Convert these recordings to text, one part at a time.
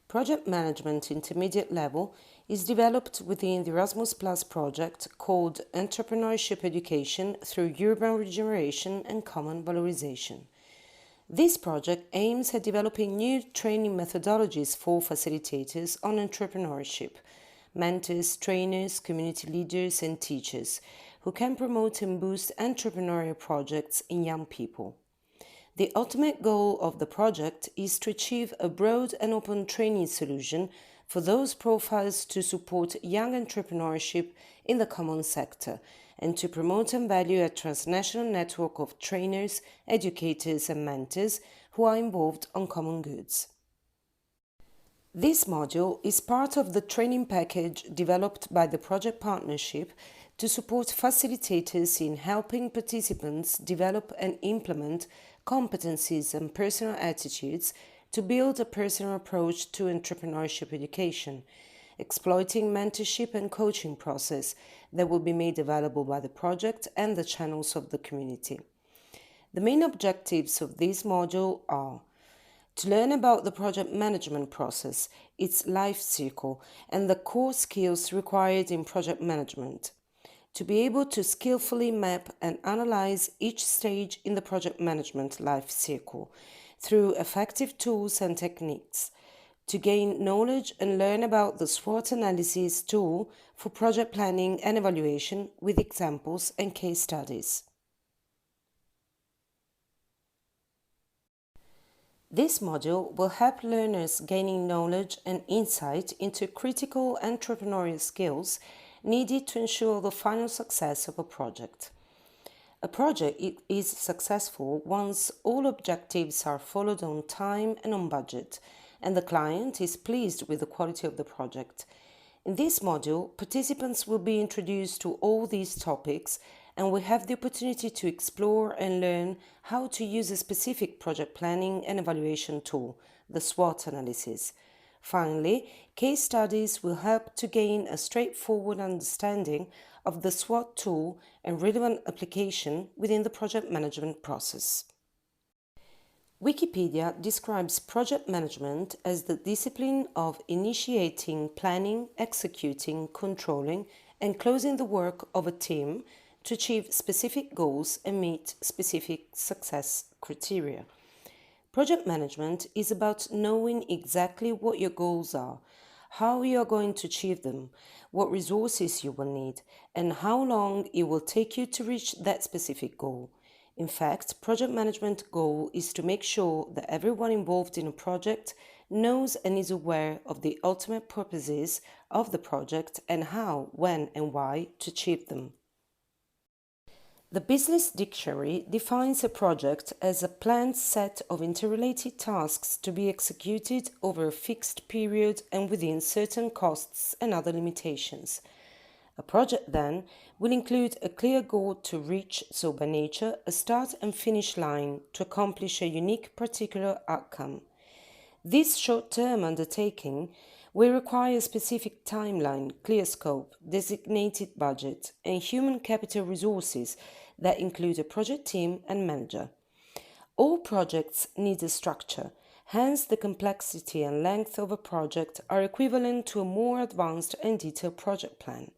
Project Management Intermediate Level is developed within the Erasmus Plus project called Entrepreneurship Education through Urban Regeneration and Common Valorization. This project aims at developing new training methodologies for facilitators on entrepreneurship, mentors, trainers, community leaders, and teachers who can promote and boost entrepreneurial projects in young people. The ultimate goal of the project is to achieve a broad and open training solution for those profiles to support young entrepreneurship in the common sector and to promote and value a transnational network of trainers, educators and mentors who are involved on common goods. This module is part of the training package developed by the project partnership to support facilitators in helping participants develop and implement competencies and personal attitudes to build a personal approach to entrepreneurship education, exploiting mentorship and coaching process that will be made available by the project and the channels of the community. The main objectives of this module are to learn about the project management process, its life cycle, and the core skills required in project management. To be able to skillfully map and analyze each stage in the project management life cycle through effective tools and techniques. To gain knowledge and learn about the S.W.O.T analysis tool for project planning and evaluation with examples and case studies. This module will help learners gaining knowledge and insight into critical entrepreneurial skills needed to ensure the final success of a project. A project is successful once all objectives are followed on time and on budget, and the client is pleased with the quality of the project. In this module, participants will be introduced to all these topics and will have the opportunity to explore and learn how to use a specific project planning and evaluation tool, the S.W.O.T analysis. Finally, case studies will help to gain a straightforward understanding of the S.W.O.T tool and relevant application within the project management process. Wikipedia describes project management as the discipline of initiating, planning, executing, controlling, and closing the work of a team to achieve specific goals and meet specific success criteria. Project management is about knowing exactly what your goals are, how you are going to achieve them, what resources you will need, and how long it will take you to reach that specific goal. In fact, project management goal is to make sure that everyone involved in a project knows and is aware of the ultimate purposes of the project and how, when, and why to achieve them. The Business Dictionary defines a project as a planned set of interrelated tasks to be executed over a fixed period and within certain costs and other limitations. A project, then, will include a clear goal to reach, so by nature, a start and finish line to accomplish a unique particular outcome. This short-term undertaking will require a specific timeline, clear scope, designated budget, and human capital resources that include a project team and manager. All projects need a structure, hence the complexity and length of a project are equivalent to a more advanced and detailed project plan.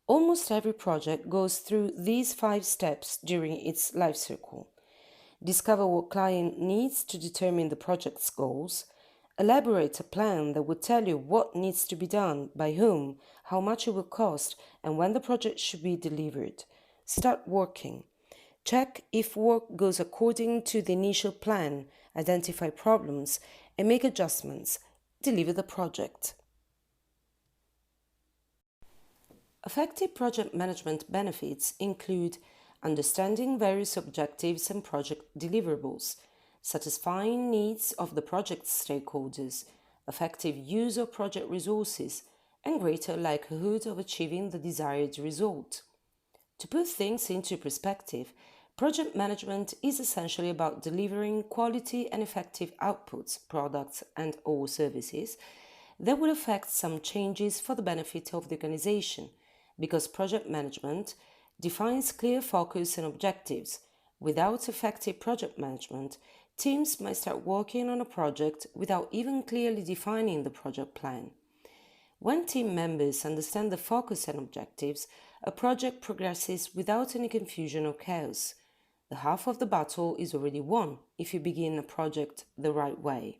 Almost every project goes through these 5 steps during its life cycle. Discover what client needs to determine the project's goals. Elaborate a plan that will tell you what needs to be done, by whom, how much it will cost, and when the project should be delivered. Start working. Check if work goes according to the initial plan, identify problems, and make adjustments. Deliver the project. Effective project management benefits include understanding various objectives and project deliverables, satisfying needs of the project stakeholders, effective use of project resources, and greater likelihood of achieving the desired result. To put things into perspective, project management is essentially about delivering quality and effective outputs, products, and/or services that will affect some changes for the benefit of the organization, because project management defines clear focus and objectives. Without effective project management, Teams might start working on a project without even clearly defining the project plan. When team members understand the focus and objectives, a project progresses without any confusion or chaos. The half of the battle is already won if you begin a project the right way.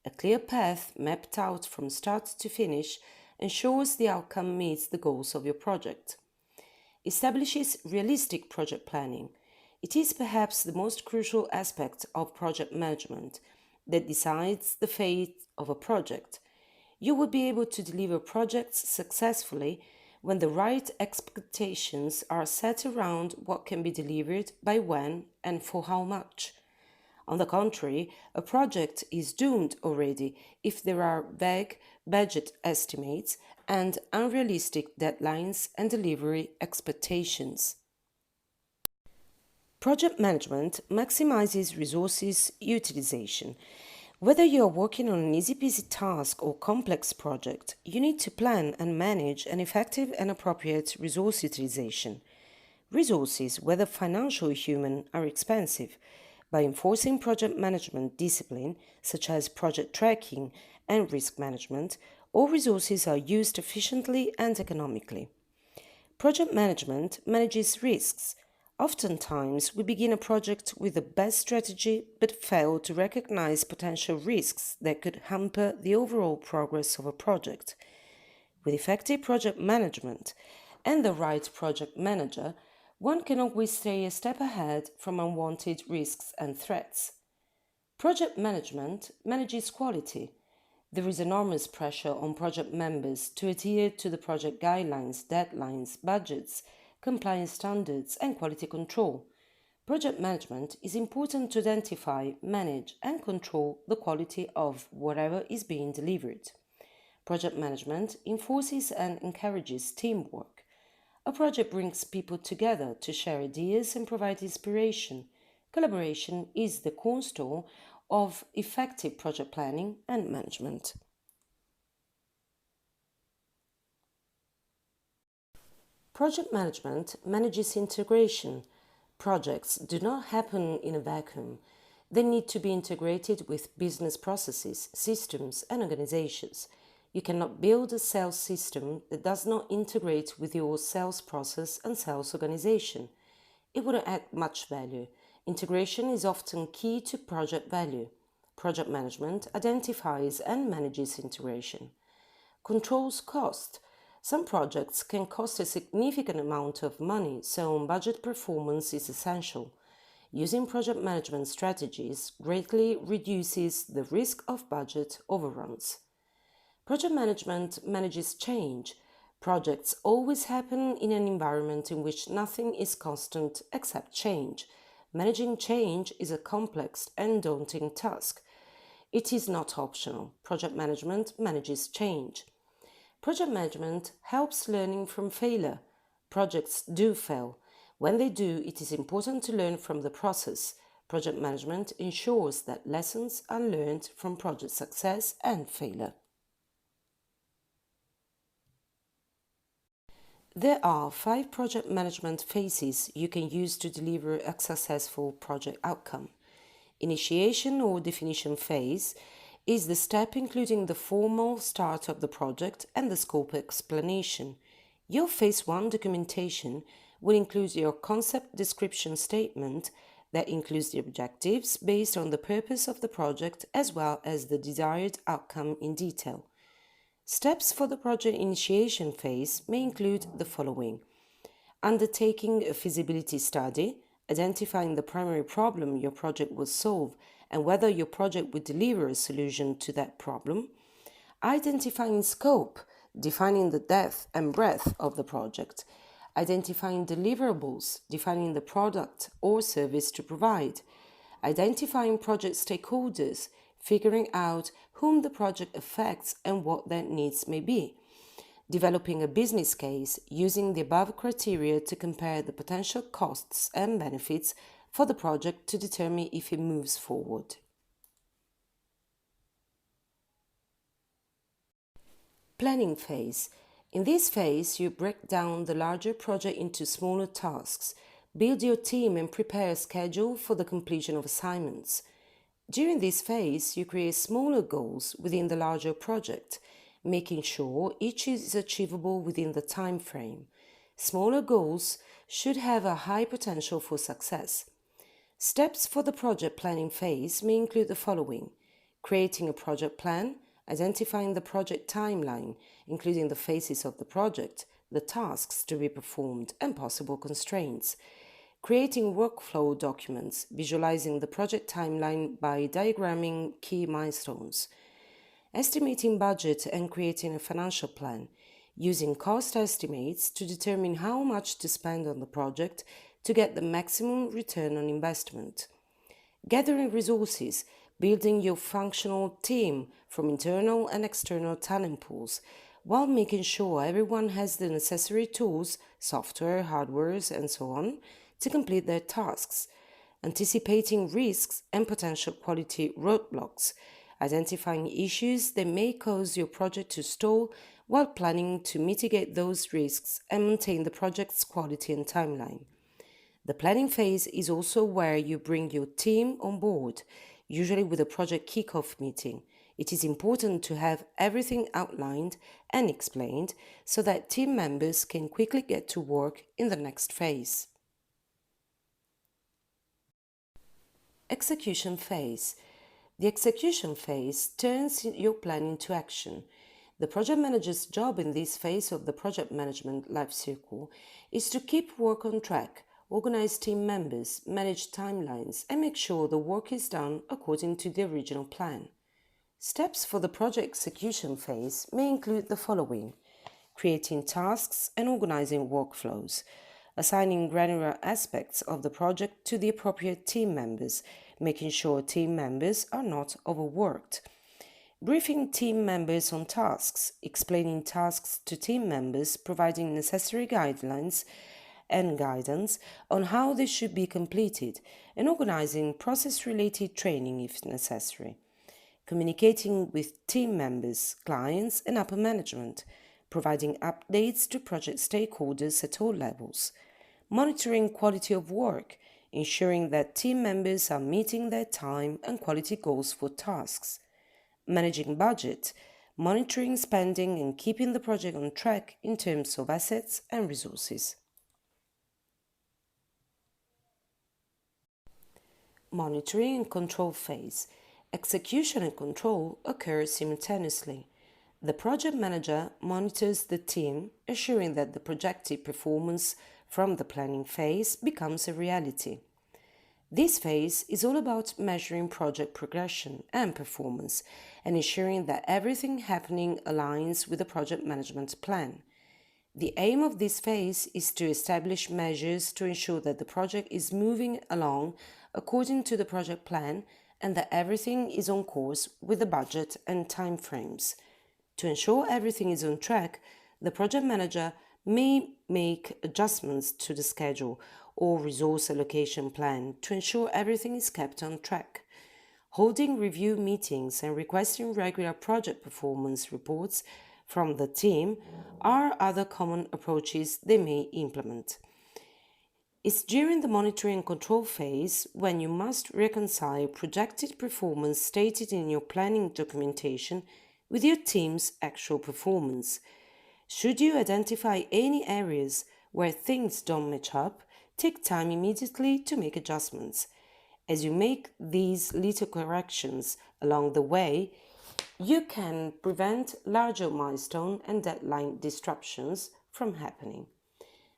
A clear path mapped out from start to finish ensures the outcome meets the goals of your project. Establishes realistic project planning. It is perhaps the most crucial aspect of project management that decides the fate of a project. You will be able to deliver projects successfully when the right expectations are set around what can be delivered by when and for how much. On the contrary, a project is doomed already if there are vague budget estimates and unrealistic deadlines and delivery expectations. Project management maximizes resources utilization. Whether you are working on an easy-peasy task or complex project, you need to plan and manage an effective and appropriate resource utilization. Resources, whether financial or human, are expensive. By enforcing project management discipline, such as project tracking and risk management, all resources are used efficiently and economically. Project management manages risks. Oftentimes, we begin a project with the best strategy but fail to recognize potential risks that could hamper the overall progress of a project. With effective project management and the right project manager, one can always stay a step ahead from unwanted risks and threats. Project management manages quality. There is enormous pressure on project members to adhere to the project guidelines, deadlines, budgets, compliance standards, and quality control. Project management is important to identify, manage, and control the quality of whatever is being delivered. Project management enforces and encourages teamwork. A project brings people together to share ideas and provide inspiration. Collaboration is the cornerstone of effective project planning and management. Project management manages integration. Projects do not happen in a vacuum. They need to be integrated with business processes, systems, and organizations. You cannot build a sales system that does not integrate with your sales process and sales organization. It wouldn't add much value. Integration is often key to project value. Project management identifies and manages integration. Controls cost. Some projects can cost a significant amount of money, so budget performance is essential. Using project management strategies greatly reduces the risk of budget overruns. Project management manages change. Projects always happen in an environment in which nothing is constant except change. Managing change is a complex and daunting task. It is not optional. Project management manages change. Project management helps learning from failure. Projects do fail. When they do, it is important to learn from the process. Project management ensures that lessons are learned from project success and failure. There are 5 project management phases you can use to deliver a successful project outcome. Initiation or definition phase is the step including the formal start of the project and the scope explanation. Your phase 1 documentation will include your concept description statement that includes the objectives based on the purpose of the project as well as the desired outcome in detail. Steps for the project initiation phase may include the following: undertaking a feasibility study, identifying the primary problem your project will solve and whether your project will deliver a solution to that problem, identifying scope, defining the depth and breadth of the project, identifying deliverables, defining the product or service to provide, identifying project stakeholders, figuring out whom the project affects and what their needs may be, developing a business case using the above criteria to compare the potential costs and benefits for the project to determine if it moves forward. Planning phase. In this phase, you break down the larger project into smaller tasks, build your team and prepare a schedule for the completion of assignments. During this phase, you create smaller goals within the larger project, making sure each is achievable within the time frame. Smaller goals should have a high potential for success. Steps for the project planning phase may include the following: creating a project plan, identifying the project timeline, including the phases of the project, the tasks to be performed, and possible constraints. Creating workflow documents, visualizing the project timeline by diagramming key milestones. Estimating budget and creating a financial plan, using cost estimates to determine how much to spend on the project to get the maximum return on investment. Gathering resources, building your functional team from internal and external talent pools, while making sure everyone has the necessary tools, software, hardware, and so on, to complete their tasks. Anticipating risks and potential quality roadblocks, identifying issues that may cause your project to stall while planning to mitigate those risks and maintain the project's quality and timeline. The planning phase is also where you bring your team on board, usually with a project kickoff meeting. It is important to have everything outlined and explained so that team members can quickly get to work in the next phase. Execution phase. The execution phase turns your plan into action. The project manager's job in this phase of the project management life cycle is to keep work on track, organize team members, manage timelines, and make sure the work is done according to the original plan. Steps for the project execution phase may include the following: creating tasks and organizing workflows, assigning granular aspects of the project to the appropriate team members, making sure team members are not overworked, briefing team members on tasks, explaining tasks to team members, providing necessary guidelines and guidance on how they should be completed, and organizing process-related training if necessary. Communicating with team members, clients, and upper management, providing updates to project stakeholders at all levels, monitoring quality of work, ensuring that team members are meeting their time and quality goals for tasks, managing budget, monitoring spending and keeping the project on track in terms of assets and resources. Monitoring and control phase. Execution and control occur simultaneously. The project manager monitors the team, assuring that the projected performance from the planning phase becomes a reality. This phase is all about measuring project progression and performance and ensuring that everything happening aligns with the project management plan. The aim of this phase is to establish measures to ensure that the project is moving along according to the project plan and that everything is on course with the budget and timeframes. To ensure everything is on track, the project manager may make adjustments to the schedule or resource allocation plan to ensure everything is kept on track. Holding review meetings and requesting regular project performance reports from the team are other common approaches they may implement. It's during the monitoring and control phase when you must reconcile projected performance stated in your planning documentation with your team's actual performance. Should you identify any areas where things don't match up, take time immediately to make adjustments. As you make these little corrections along the way, you can prevent larger milestone and deadline disruptions from happening.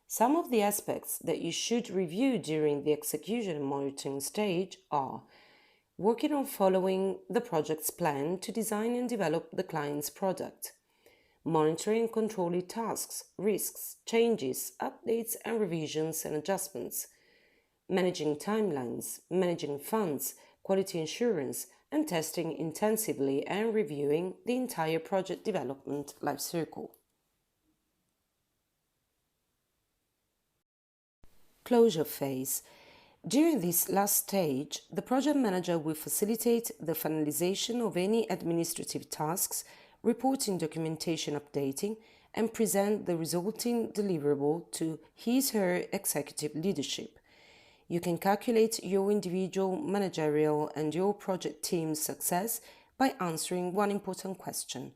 Some of the aspects that you should review during the execution and monitoring stage are working on following the project's plan to design and develop the client's product, monitoring and controlling tasks, risks, changes, updates and revisions and adjustments, managing timelines, managing funds, quality assurance, and testing intensively and reviewing the entire project development lifecycle. Closure phase. During this last stage, the project manager will facilitate the finalization of any administrative tasks, reporting documentation updating, and present the resulting deliverable to his/her executive leadership. You can calculate your individual, managerial, and your project team's success by answering one important question.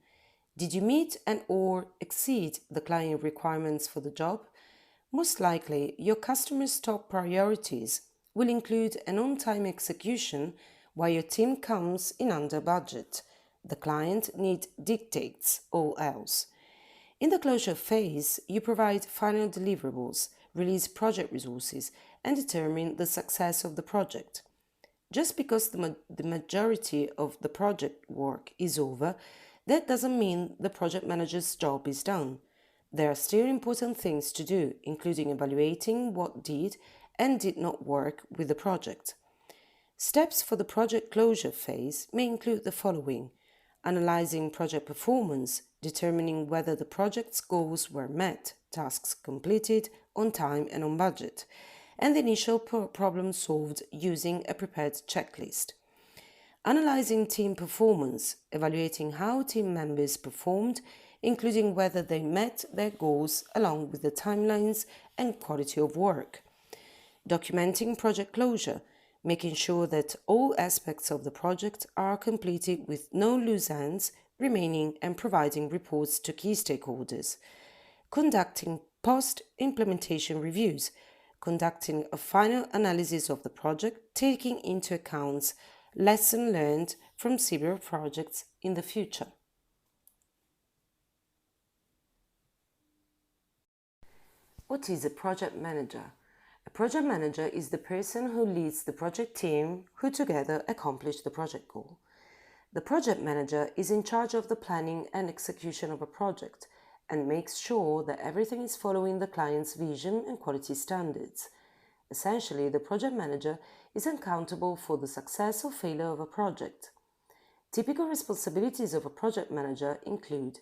Did you meet and/or exceed the client requirements for the job? Most likely, your customer's top priorities will include an on-time execution while your team comes in under budget. The client need dictates all else. In the closure phase, you provide final deliverables, release project resources, and determine the success of the project. Just because the majority of the project work is over, that doesn't mean the project manager's job is done. There are still important things to do, including evaluating what did and did not work with the project. Steps for the project closure phase may include the following: analyzing project performance, determining whether the project's goals were met, tasks completed on time and on budget, and the initial problem solved using a prepared checklist. Analyzing team performance, evaluating how team members performed, including whether they met their goals along with the timelines and quality of work. Documenting project closure, making sure that all aspects of the project are completed with no loose ends remaining and providing reports to key stakeholders. Conducting post-implementation reviews, conducting a final analysis of the project, taking into account lessons learned from similar projects in the future. What is a project manager? A project manager is the person who leads the project team who together accomplish the project goal. The project manager is in charge of the planning and execution of a project and makes sure that everything is following the client's vision and quality standards. Essentially, the project manager is accountable for the success or failure of a project. Typical responsibilities of a project manager include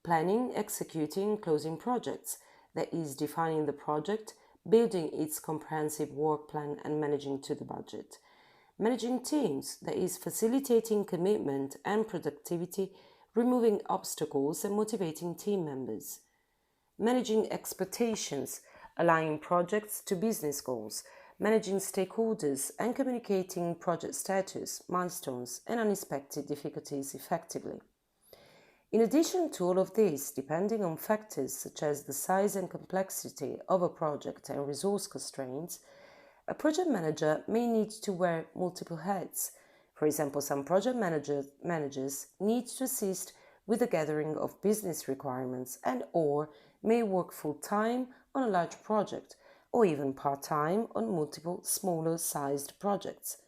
planning, executing, closing projects, that is, defining the project, building its comprehensive work plan and managing to the budget. Managing teams, that is, facilitating commitment and productivity, removing obstacles and motivating team members. Managing expectations, aligning projects to business goals, managing stakeholders and communicating project status, milestones, and unexpected difficulties effectively. In addition to all of this, depending on factors such as the size and complexity of a project and resource constraints, a project manager may need to wear multiple hats. For example, some project managers need to assist with the gathering of business requirements and/or may work full-time on a large project or even part-time on multiple smaller-sized projects.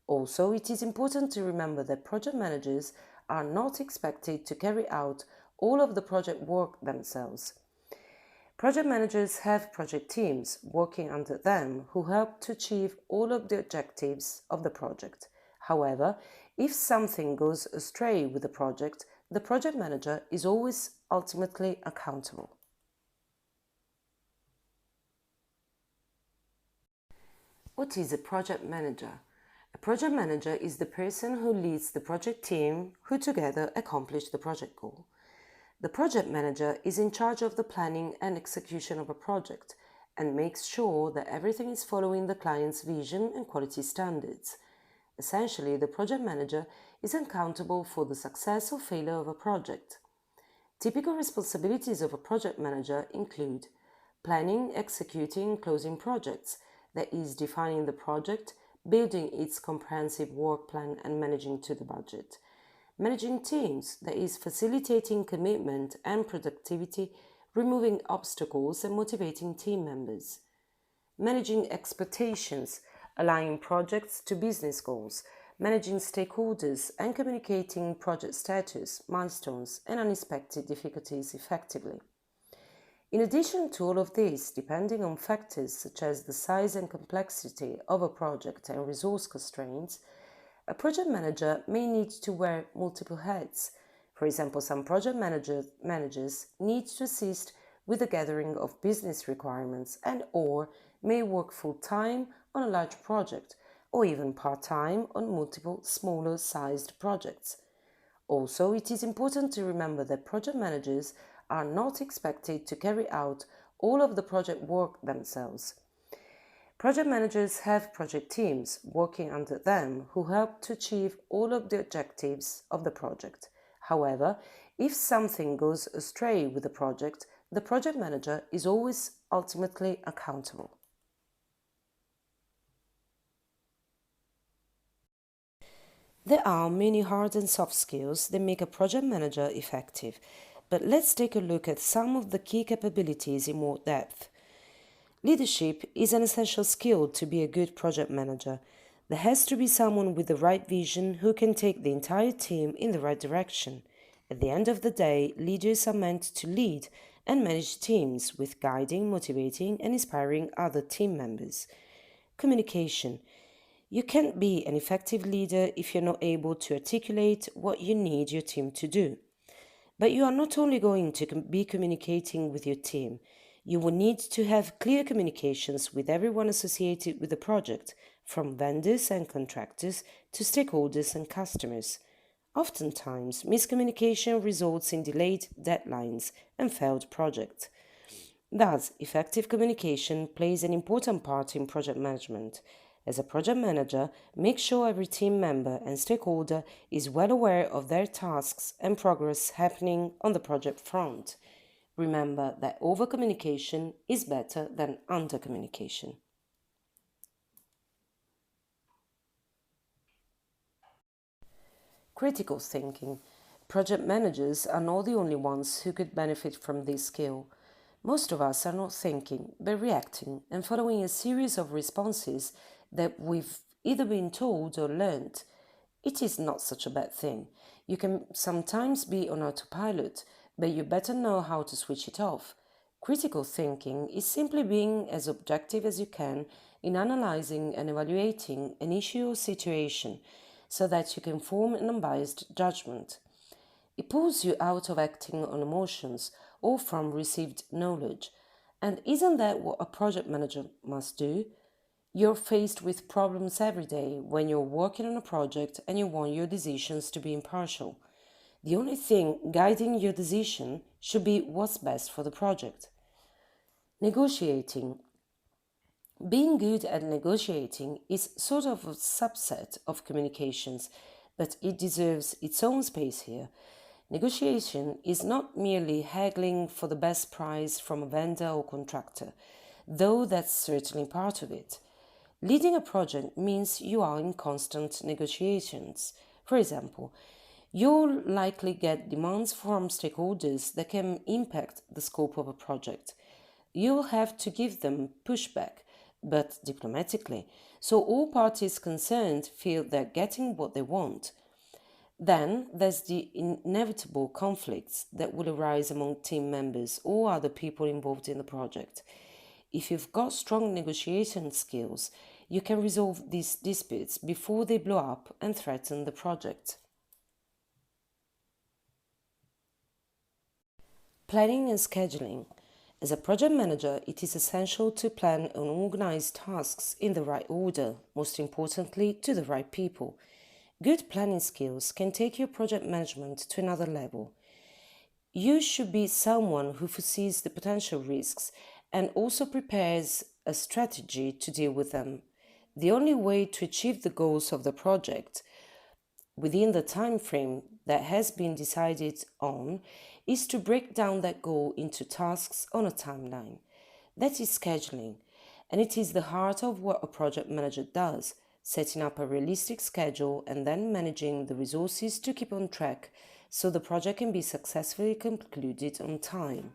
Also, it is important to remember that project managers are not expected to carry out all of the project work themselves. Project managers have project teams working under them who help to achieve all of the objectives of the project. However, if something goes astray with the project manager is always ultimately accountable. What is a project manager? A project manager is the person who leads the project team who together accomplish the project goal. The project manager is in charge of the planning and execution of a project and makes sure that everything is following the client's vision and quality standards. Essentially, the project manager is accountable for the success or failure of a project. Typical responsibilities of a project manager include planning, executing, closing projects, that is, defining the project, building its comprehensive work plan and managing to the budget. Managing teams, that is, facilitating commitment and productivity, removing obstacles and motivating team members. Managing expectations, aligning projects to business goals, managing stakeholders and communicating project status, milestones, and unexpected difficulties effectively. In addition to all of this, depending on factors such as the size and complexity of a project and resource constraints, a project manager may need to wear multiple hats. For example, some project managers need to assist with the gathering of business requirements and/or may work full-time on a large project or even part-time on multiple smaller-sized projects. Also, it is important to remember that project managers are not expected to carry out all of the project work themselves. Project managers have project teams working under them who help to achieve all of the objectives of the project. However, if something goes astray with the project manager is always ultimately accountable. There are many hard and soft skills that make a project manager effective, but let's take a look at some of the key capabilities in more depth. Leadership is an essential skill to be a good project manager. There has to be someone with the right vision who can take the entire team in the right direction. At the end of the day, leaders are meant to lead and manage teams with guiding, motivating, and inspiring other team members. Communication. You can't be an effective leader if you're not able to articulate what you need your team to do. But you are not only going to be communicating with your team, you will need to have clear communications with everyone associated with the project, from vendors and contractors to stakeholders and customers. Oftentimes, miscommunication results in delayed deadlines and failed projects. Thus, effective communication plays an important part in project management. As a project manager, make sure every team member and stakeholder is well aware of their tasks and progress happening on the project front. Remember that over-communication is better than under-communication. Critical thinking. Project managers are not the only ones who could benefit from this skill. Most of us are not thinking, but reacting and following a series of responses that we've either been told or learned. It is not such a bad thing. You can sometimes be on autopilot, but you better know how to switch it off. Critical thinking is simply being as objective as you can in analyzing and evaluating an issue or situation so that you can form an unbiased judgment. It pulls you out of acting on emotions or from received knowledge. And isn't that what a project manager must do? You're faced with problems every day when you're working on a project and you want your decisions to be impartial. The only thing guiding your decision should be what's best for the project. Negotiating. Being good at negotiating is sort of a subset of communications, but it deserves its own space here. Negotiation is not merely haggling for the best price from a vendor or contractor, though that's certainly part of it. Leading a project means you are in constant negotiations. For example, you'll likely get demands from stakeholders that can impact the scope of a project. You'll have to give them pushback, but diplomatically, so all parties concerned feel they're getting what they want. Then there's the inevitable conflicts that will arise among team members or other people involved in the project. If you've got strong negotiation skills, you can resolve these disputes before they blow up and threaten the project. Planning and scheduling. As a project manager, it is essential to plan and organize tasks in the right order, most importantly, to the right people. Good planning skills can take your project management to another level. You should be someone who foresees the potential risks and also prepares a strategy to deal with them. The only way to achieve the goals of the project within the time frame that has been decided on is to break down that goal into tasks on a timeline. That is scheduling, and it is the heart of what a project manager does, setting up a realistic schedule and then managing the resources to keep on track so the project can be successfully concluded on time.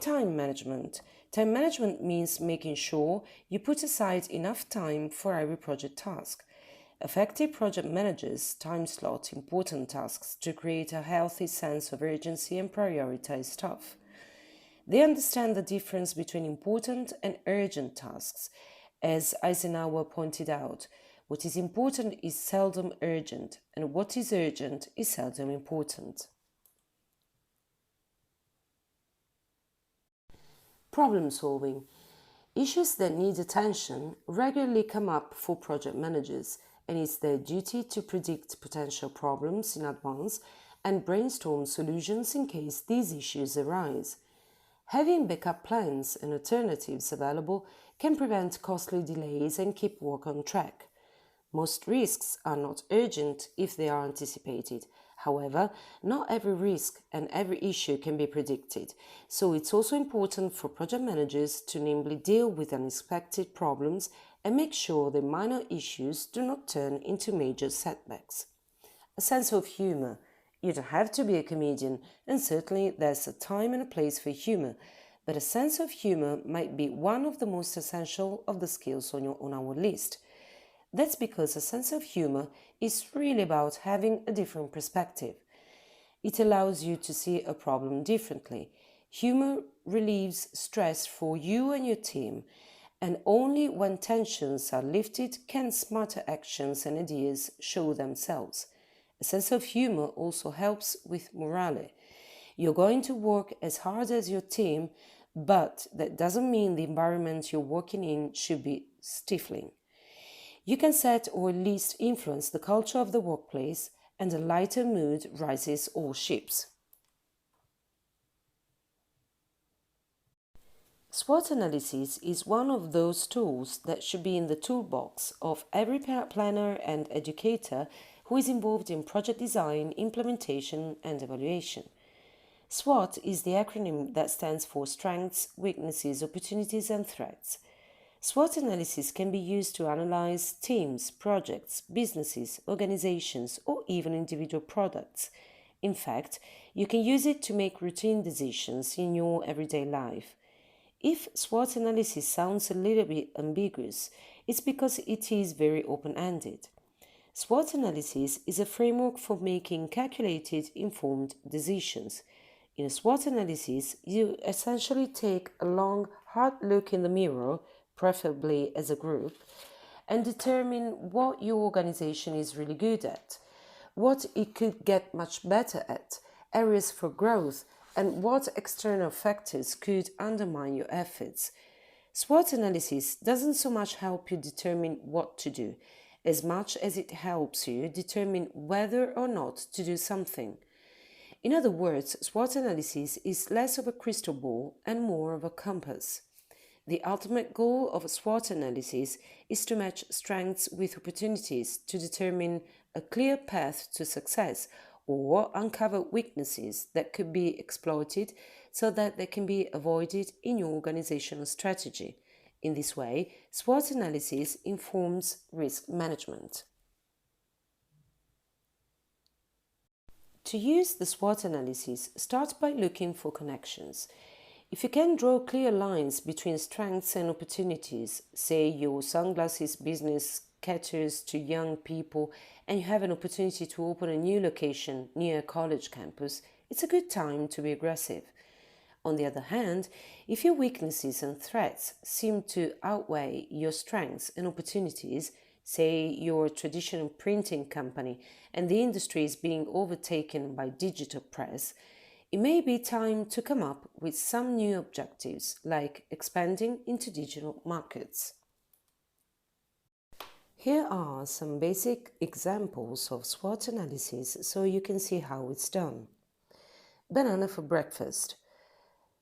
Time management. Time management means making sure you put aside enough time for every project task. Effective project managers time slot important tasks to create a healthy sense of urgency and prioritize stuff. They understand the difference between important and urgent tasks. As Eisenhower pointed out, what is important is seldom urgent, and what is urgent is seldom important. Problem solving. Issues that need attention regularly come up for project managers, and it's their duty to predict potential problems in advance and brainstorm solutions in case these issues arise. Having backup plans and alternatives available can prevent costly delays and keep work on track. Most risks are not urgent if they are anticipated. However, not every risk and every issue can be predicted, so it's also important for project managers to nimbly deal with unexpected problems and make sure that minor issues do not turn into major setbacks. A sense of humor. You don't have to be a comedian, and certainly there's a time and a place for humor, but a sense of humor might be one of the most essential of the skills on our list. That's because a sense of humor is really about having a different perspective. It allows you to see a problem differently. Humor relieves stress for you and your team, and only when tensions are lifted can smarter actions and ideas show themselves. A sense of humor also helps with morale. You're going to work as hard as your team, but that doesn't mean the environment you're working in should be stifling. You can set or at least influence the culture of the workplace, and a lighter mood rises all ships. SWOT analysis is one of those tools that should be in the toolbox of every planner and educator who is involved in project design, implementation, and evaluation. SWOT is the acronym that stands for Strengths, Weaknesses, Opportunities, and Threats. SWOT analysis can be used to analyze teams, projects, businesses, organizations, or even individual products. In fact, you can use it to make routine decisions in your everyday life. If SWOT analysis sounds a little bit ambiguous, it's because it is very open-ended. SWOT analysis is a framework for making calculated, informed decisions. In a SWOT analysis, you essentially take a long, hard look in the mirror, preferably as a group, and determine what your organization is really good at, what it could get much better at, areas for growth, and what external factors could undermine your efforts. SWOT analysis doesn't so much help you determine what to do, as much as it helps you determine whether or not to do something. In other words, SWOT analysis is less of a crystal ball and more of a compass. The ultimate goal of a SWOT analysis is to match strengths with opportunities to determine a clear path to success or uncover weaknesses that could be exploited so that they can be avoided in your organizational strategy. In this way, SWOT analysis informs risk management. To use the SWOT analysis, start by looking for connections. If you can draw clear lines between strengths and opportunities, say your sunglasses business caters to young people and you have an opportunity to open a new location near a college campus, it's a good time to be aggressive. On the other hand, if your weaknesses and threats seem to outweigh your strengths and opportunities, say you're a traditional printing company and the industry is being overtaken by digital press, it may be time to come up with some new objectives, like expanding into digital markets. Here are some basic examples of SWOT analysis so you can see how it's done. Banana for breakfast.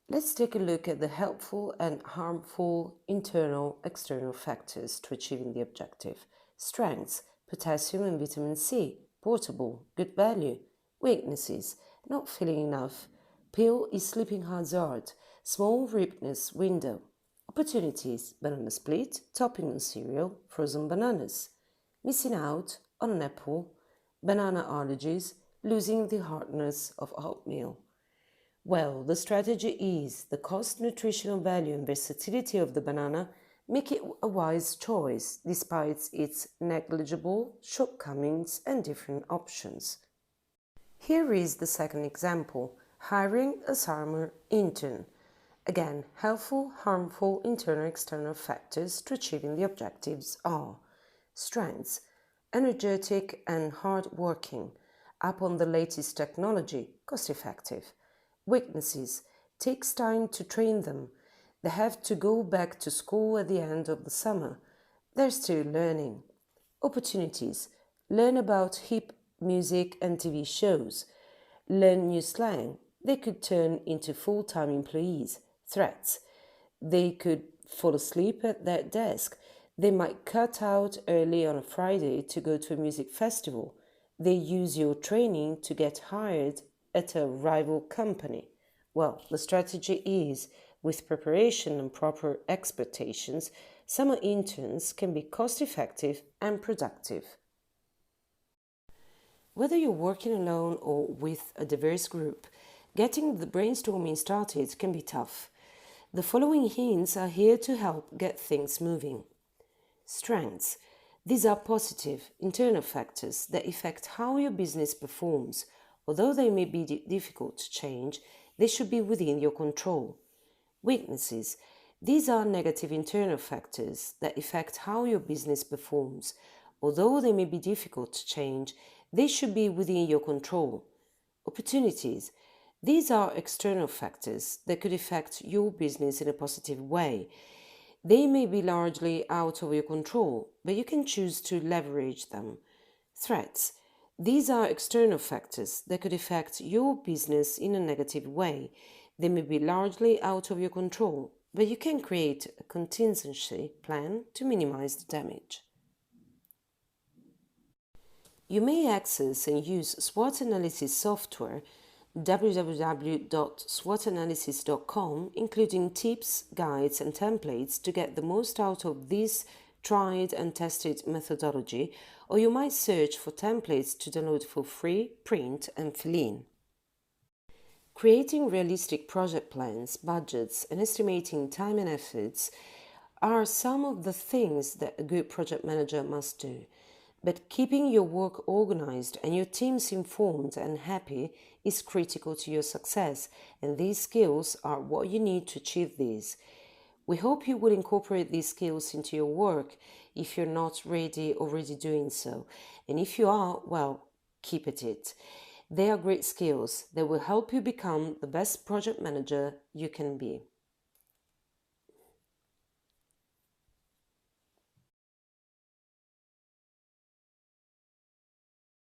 Let's take a look at the helpful and harmful internal-external factors to achieving the objective. Strengths: potassium and vitamin C, portable, good value. Weaknesses: not feeling enough, pill is sleeping hazard, small ripeness window. Opportunities: banana split, topping on cereal, frozen bananas. Missing out on an apple, banana allergies, losing the hardness of oatmeal. Well, the strategy is the cost, nutritional value and versatility of the banana make it a wise choice despite its negligible shortcomings and different options. Here is the second example, hiring a summer intern. Again, helpful, harmful, internal-external factors to achieving the objectives are: strengths: energetic and hard-working, up on the latest technology, cost-effective. Weaknesses: takes time to train them. They have to go back to school at the end of the summer. They're still learning. Opportunities: learn about hip music and TV shows. Learn new slang. They could turn into full-time employees. Threats: they could fall asleep at their desk. They might cut out early on a Friday to go to a music festival. They use your training to get hired at a rival company. Well, the strategy is, with preparation and proper expectations, summer interns can be cost effective and productive. Whether you're working alone or with a diverse group, getting the brainstorming started can be tough. The following hints are here to help get things moving. Strengths. These are positive, internal factors that affect how your business performs. Although they may be difficult to change, they should be within your control. Weaknesses. These are negative internal factors that affect how your business performs. Although they may be difficult to change, they should be within your control. Opportunities. These are external factors that could affect your business in a positive way. They may be largely out of your control, but you can choose to leverage them. Threats. These are external factors that could affect your business in a negative way. They may be largely out of your control, but you can create a contingency plan to minimize the damage. You may access and use SWOT analysis software www.swotanalysis.com, including tips, guides, and templates to get the most out of this tried and tested methodology, or you might search for templates to download for free, print, and fill in. Creating realistic project plans, budgets, and estimating time and efforts are some of the things that a good project manager must do. But keeping your work organized and your teams informed and happy is critical to your success, and these skills are what you need to achieve these. We hope you will incorporate these skills into your work if you're not already doing so. And if you are, well, keep at it. They are great skills that will help you become the best project manager you can be.